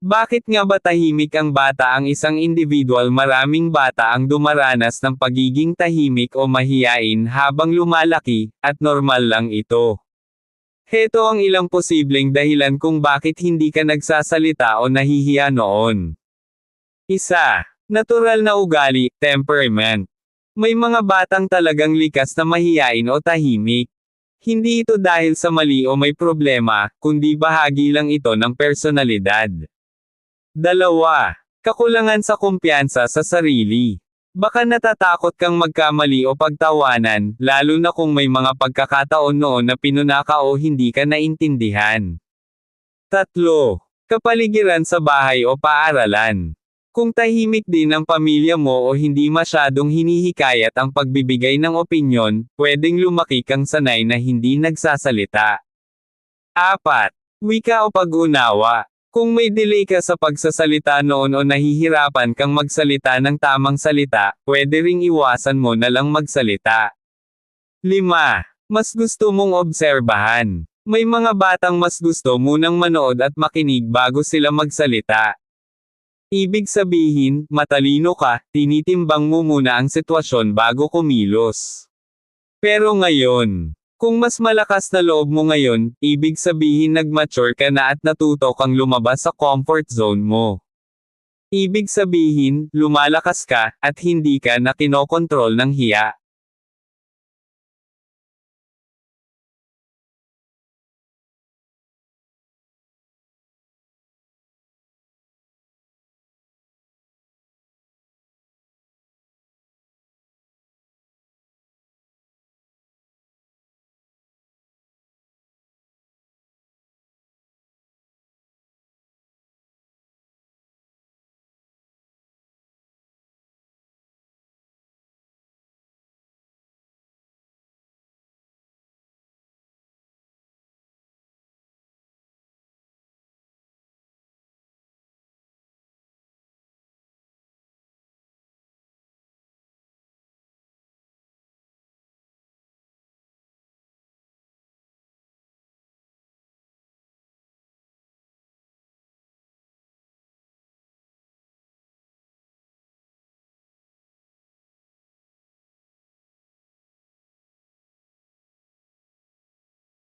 Bakit nga ba tahimik ang bata ang isang individual? Maraming bata ang dumaranas ng pagiging tahimik o mahiyain habang lumalaki, at normal lang ito. Heto ang ilang posibleng dahilan kung bakit hindi ka nagsasalita o nahihiya noon. Isa. Natural na ugali, temperament. May mga batang talagang likas na mahiyain o tahimik. Hindi ito dahil sa mali o may problema, kundi bahagi lang ito ng personalidad. Dalawa. Kakulangan sa kumpiyansa sa sarili. Baka natatakot kang magkamali o pagtawanan, lalo na kung may mga pagkakataon noon na pinunaka o hindi ka naintindihan. Tatlo. Kapaligiran sa bahay o paaralan. Kung tahimik din ang pamilya mo o hindi masyadong hinihikayat ang pagbibigay ng opinyon, pwedeng lumaki kang sanay na hindi nagsasalita. Apat. Wika o pag-unawa. Kung may delay ka sa pagsasalita noon o nahihirapan kang magsalita ng tamang salita, pwede ring iwasan mo na lang magsalita. 5. Mas gusto mong obserbahan. May mga batang mas gusto munang manood at makinig bago sila magsalita. Ibig sabihin, matalino ka, tinitimbang mo muna ang sitwasyon bago kumilos. Pero ngayon, kung mas malakas na loob mo ngayon, ibig sabihin nag-mature ka na at natuto kang lumabas sa comfort zone mo. Ibig sabihin, lumalakas ka, at hindi ka na kinokontrol ng hiya.